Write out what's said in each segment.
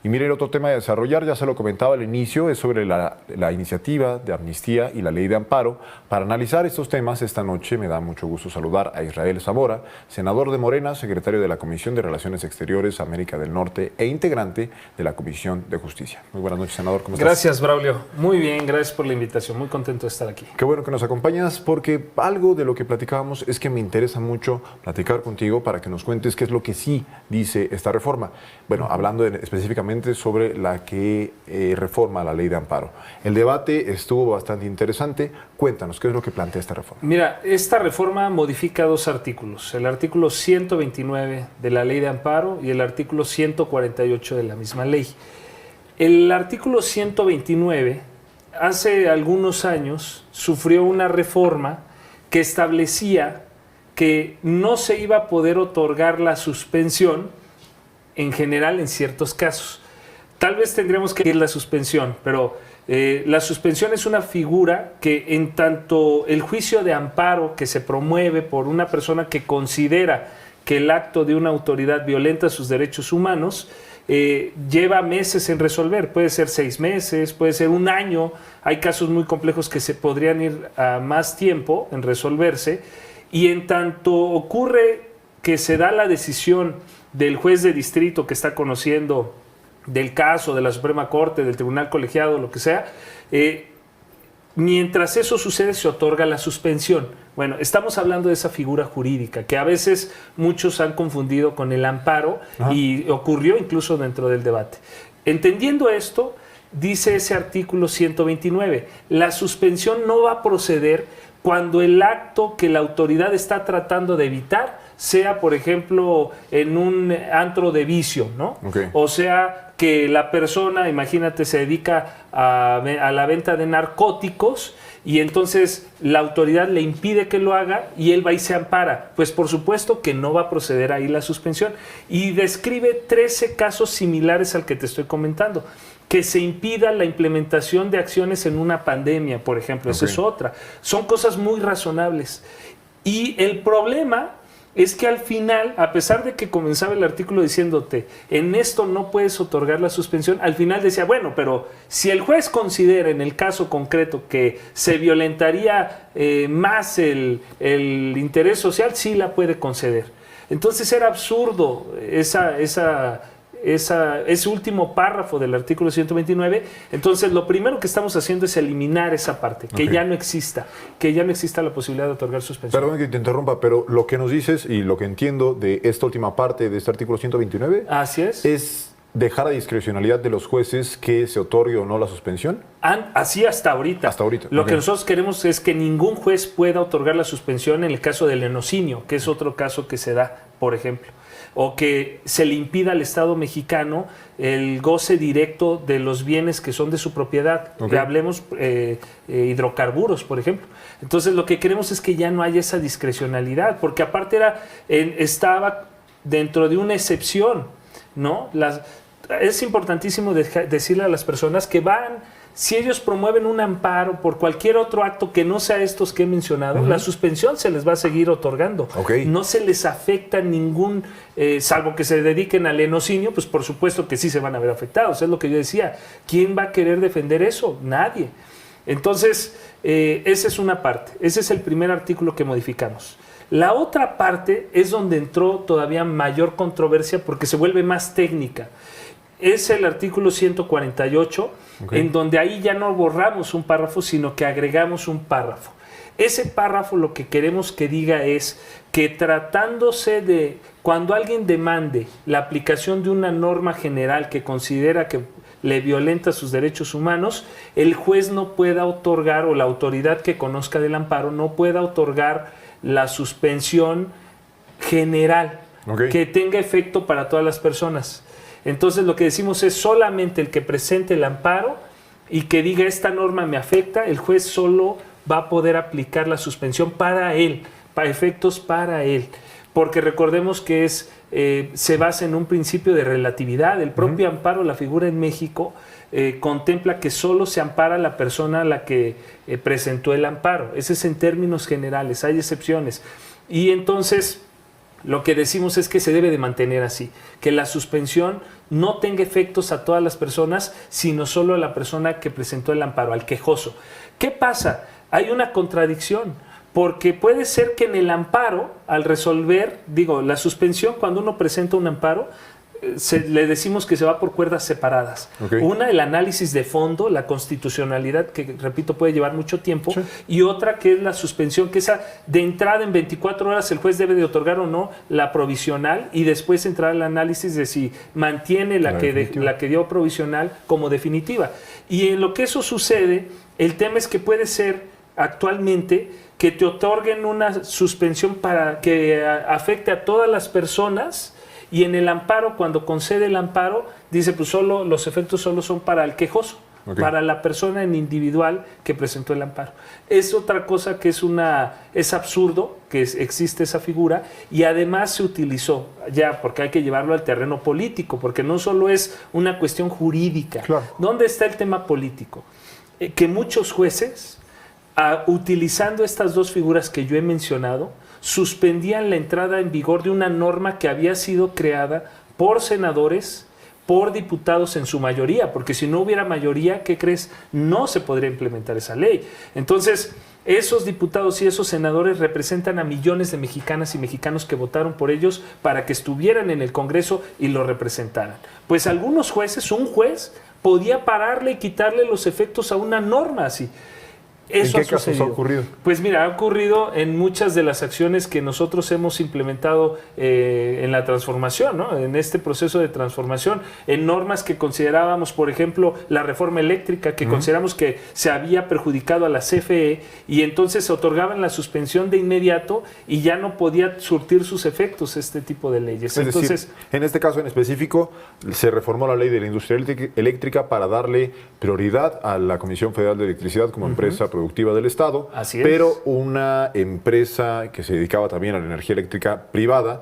Y mire, el otro tema de desarrollar, ya se lo comentaba al inicio, es sobre la iniciativa de amnistía y la ley de amparo. Para analizar estos temas, esta noche me da mucho gusto saludar a Israel Zamora, senador de Morena, secretario de la Comisión de Relaciones Exteriores, América del Norte e integrante de la Comisión de Justicia. Muy buenas noches, senador, ¿cómo estás? Gracias, Braulio. Muy bien, gracias por la invitación. Muy contento de estar aquí. Qué bueno que nos acompañas, porque algo de lo que platicábamos es que me interesa mucho platicar contigo para que nos cuentes qué es lo que sí dice esta reforma. Bueno, hablando específicamente sobre la que reforma la ley de amparo. El debate estuvo bastante interesante. Cuéntanos, ¿qué es lo que plantea esta reforma? Mira, esta reforma modifica dos artículos. El artículo 129 de la ley de amparo y el artículo 148 de la misma ley. El artículo 129, hace algunos años, sufrió una reforma que establecía que no se iba a poder otorgar la suspensión en general en ciertos casos. Tal vez tendríamos que ir la suspensión, pero la suspensión es una figura que en tanto el juicio de amparo que se promueve por una persona que considera que el acto de una autoridad violenta sus derechos humanos, lleva meses en resolver. Puede ser 6 meses, puede ser 1 año. Hay casos muy complejos que se podrían ir a más tiempo en resolverse. Y en tanto ocurre que se da la decisión del juez de distrito que está conociendo del caso, de la Suprema Corte, del Tribunal Colegiado, lo que sea, mientras eso sucede se otorga la suspensión. Bueno, estamos hablando de esa figura jurídica que a veces muchos han confundido con el amparo. Ajá. Y ocurrió incluso dentro del debate. Entendiendo esto, dice ese artículo 129, la suspensión no va a proceder cuando el acto que la autoridad está tratando de evitar sea, por ejemplo, en un antro de vicio, ¿no? Okay. O sea, que la persona, imagínate, se dedica a la venta de narcóticos y entonces la autoridad le impide que lo haga y él va y se ampara. Pues por supuesto que no va a proceder ahí la suspensión. Y describe 13 casos similares al que te estoy comentando. Que se impida la implementación de acciones en una pandemia, por ejemplo. Okay. Esa es otra. Son cosas muy razonables. Y el problema es que al final, a pesar de que comenzaba el artículo diciéndote, en esto no puedes otorgar la suspensión, al final decía, bueno, pero si el juez considera en el caso concreto que se violentaría más el interés social, sí la puede conceder. Entonces era absurdo ese último párrafo del artículo 129. Entonces lo primero que estamos haciendo es eliminar esa parte, que ya no exista, la posibilidad de otorgar suspensión. Perdón que te interrumpa, pero lo que nos dices y lo que entiendo de esta última parte de este artículo 129 así es dejar a discrecionalidad de los jueces que se otorgue o no la suspensión. Así hasta ahorita. Hasta ahorita. Lo que nosotros queremos es que ningún juez pueda otorgar la suspensión en el caso del lenocinio, que es otro caso que se da, por ejemplo. O que se le impida al Estado mexicano el goce directo de los bienes que son de su propiedad. Okay. Hablemos hidrocarburos, por ejemplo. Entonces lo que queremos es que ya no haya esa discrecionalidad, porque aparte estaba dentro de una excepción, ¿no? Es importantísimo decirle a las personas que si ellos promueven un amparo por cualquier otro acto que no sea estos que he mencionado, la suspensión se les va a seguir otorgando. Okay. No se les afecta ningún, salvo que se dediquen al lenocinio, pues por supuesto que sí se van a ver afectados. Es lo que yo decía. ¿Quién va a querer defender eso? Nadie. Entonces, esa es una parte. Ese es el primer artículo que modificamos. La otra parte es donde entró todavía mayor controversia porque se vuelve más técnica. Es el artículo 148, okay, en donde ahí ya no borramos un párrafo, sino que agregamos un párrafo. Ese párrafo lo que queremos que diga es que tratándose de cuando alguien demande la aplicación de una norma general que considera que le violenta sus derechos humanos, el juez no pueda otorgar, o la autoridad que conozca del amparo no pueda otorgar la suspensión general, okay, que tenga efecto para todas las personas. Entonces lo que decimos es solamente el que presente el amparo y que diga esta norma me afecta, el juez solo va a poder aplicar la suspensión para él, para efectos para él. Porque recordemos que se basa en un principio de relatividad. El propio amparo, la figura en México, contempla que solo se ampara la persona a la que presentó el amparo. Ese es en términos generales, hay excepciones. Y entonces Lo que decimos es que se debe de mantener así, que la suspensión no tenga efectos a todas las personas, sino solo a la persona que presentó el amparo, al quejoso. ¿Qué pasa? Hay una contradicción, porque puede ser que en el amparo, al resolver, la suspensión, cuando uno presenta un amparo, le decimos que se va por cuerdas separadas. Okay. Una, el análisis de fondo, la constitucionalidad, que repito puede llevar mucho tiempo, sí. Y otra que es la suspensión, que esa de entrada en 24 horas el juez debe de otorgar o no la provisional y después entrar al análisis de si mantiene la que dio provisional como definitiva. Y en lo que eso sucede, el tema es que puede ser actualmente que te otorguen una suspensión para que afecte a todas las personas. Y en el amparo, cuando concede el amparo, dice, pues los efectos solo son para el quejoso, okay, para la persona en individual que presentó el amparo. Es otra cosa que es absurdo que existe esa figura, y además se utilizó ya, porque hay que llevarlo al terreno político, porque no solo es una cuestión jurídica. Claro. ¿Dónde está el tema político? Que muchos jueces, utilizando estas dos figuras que yo he mencionado, suspendían la entrada en vigor de una norma que había sido creada por senadores, por diputados en su mayoría, porque si no hubiera mayoría, ¿qué crees? No se podría implementar esa ley. Entonces, esos diputados y esos senadores representan a millones de mexicanas y mexicanos que votaron por ellos para que estuvieran en el Congreso y lo representaran. Pues algunos jueces, un juez, podía pararle y quitarle los efectos a una norma así. Eso ¿En qué casos ha ocurrido? Pues mira, ha ocurrido en muchas de las acciones que nosotros hemos implementado en la transformación, ¿no? En este proceso de transformación, en normas que considerábamos, por ejemplo, la reforma eléctrica, que consideramos que se había perjudicado a la CFE, y entonces se otorgaban la suspensión de inmediato y ya no podía surtir sus efectos este tipo de leyes. Es decir, en este caso en específico, se reformó la ley de la industria eléctrica para darle prioridad a la Comisión Federal de Electricidad como empresa productiva del Estado, pero una empresa que se dedicaba también a la energía eléctrica privada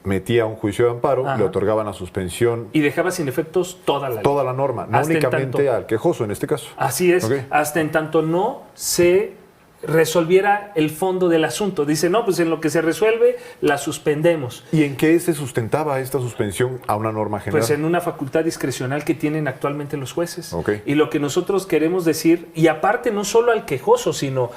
metía un juicio de amparo, le otorgaban la suspensión. Y dejaba sin efectos toda la ley. Toda la norma, no únicamente al quejoso en este caso. Así es, hasta en tanto no se resolviera el fondo del asunto. Dice, no, pues en lo que se resuelve, la suspendemos. ¿Y en qué se sustentaba esta suspensión a una norma general? Pues en una facultad discrecional que tienen actualmente los jueces. Okay. Y lo que nosotros queremos decir, y aparte no solo al quejoso, sino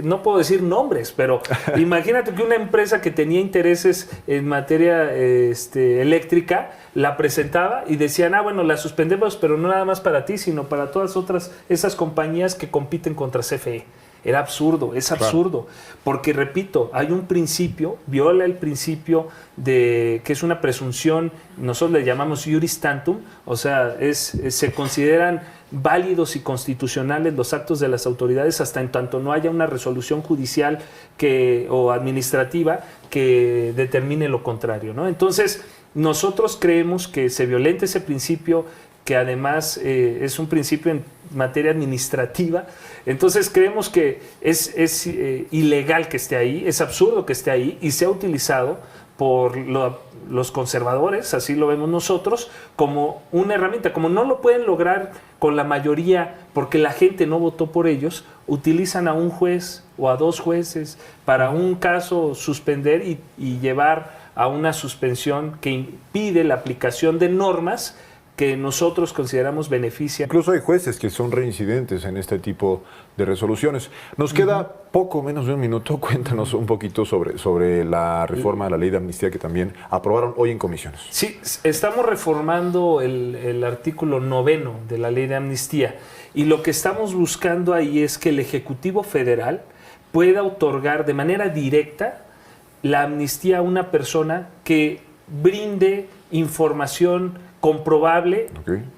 no puedo decir nombres, pero imagínate que una empresa que tenía intereses en materia eléctrica la presentaba y decían, bueno, la suspendemos, pero no nada más para ti, sino para todas esas compañías que compiten contra CFE. Era absurdo, es absurdo, porque repito, hay un principio, viola el principio que es una presunción, nosotros le llamamos iuris tantum, o sea, se consideran válidos y constitucionales los actos de las autoridades hasta en tanto no haya una resolución judicial o administrativa que determine lo contrario, ¿no? Entonces, nosotros creemos que se violenta ese principio, que además es un principio en materia administrativa. Entonces creemos que es ilegal que esté ahí, es absurdo que esté ahí, y se ha utilizado por los conservadores, así lo vemos nosotros, como una herramienta. Como no lo pueden lograr con la mayoría porque la gente no votó por ellos, utilizan a un juez o a dos jueces para un caso suspender y llevar a una suspensión que impide la aplicación de normas que nosotros consideramos beneficia. Incluso hay jueces que son reincidentes en este tipo de resoluciones. Nos queda poco menos de un minuto. Cuéntanos un poquito sobre la reforma de la ley de amnistía que también aprobaron hoy en comisiones. Sí, estamos reformando el artículo 9 de la ley de amnistía, y lo que estamos buscando ahí es que el Ejecutivo Federal pueda otorgar de manera directa la amnistía a una persona que brinde información comprobable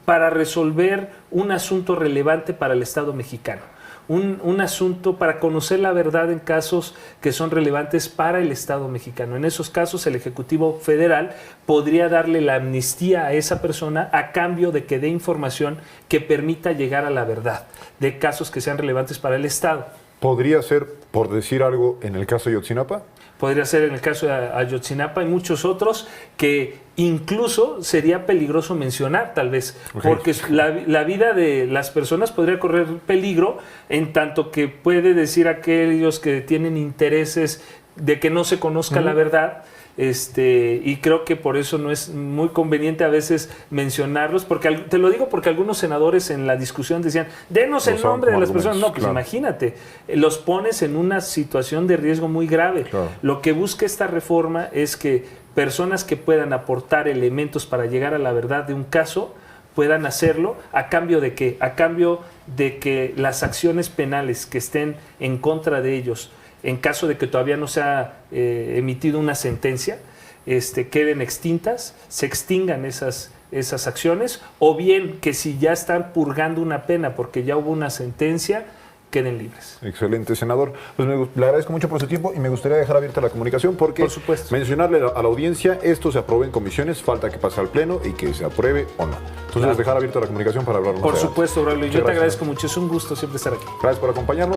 para resolver un asunto relevante para el Estado mexicano. Un asunto para conocer la verdad en casos que son relevantes para el Estado mexicano. En esos casos, el Ejecutivo Federal podría darle la amnistía a esa persona a cambio de que dé información que permita llegar a la verdad de casos que sean relevantes para el Estado. ¿Podría ser, por decir algo, en el caso de Ayotzinapa? Podría ser en el caso de Ayotzinapa y muchos otros que incluso sería peligroso mencionar, tal vez, porque la vida de las personas podría correr peligro, en tanto que puede decir aquellos que tienen intereses de que no se conozca la verdad. Y creo que por eso no es muy conveniente a veces mencionarlos, porque te lo digo porque algunos senadores en la discusión decían, denos el nombre de las personas. No, pues claro, imagínate, los pones en una situación de riesgo muy grave. Claro. Lo que busca esta reforma es que personas que puedan aportar elementos para llegar a la verdad de un caso puedan hacerlo. ¿A cambio de qué? A cambio de que las acciones penales que estén en contra de ellos, en caso de que todavía no se ha emitido una sentencia, queden extintas, se extingan esas acciones, o bien que si ya están purgando una pena porque ya hubo una sentencia, queden libres. Excelente, senador. Pues le agradezco mucho por su tiempo y me gustaría dejar abierta la comunicación porque, por supuesto, mencionarle a la audiencia, esto se apruebe en comisiones, falta que pase al Pleno y que se apruebe o no. Entonces, claro, dejar abierta la comunicación para hablar más Por adelante. supuesto, Braulio. Yo te agradezco mucho. Es un gusto siempre estar aquí. Gracias por acompañarnos.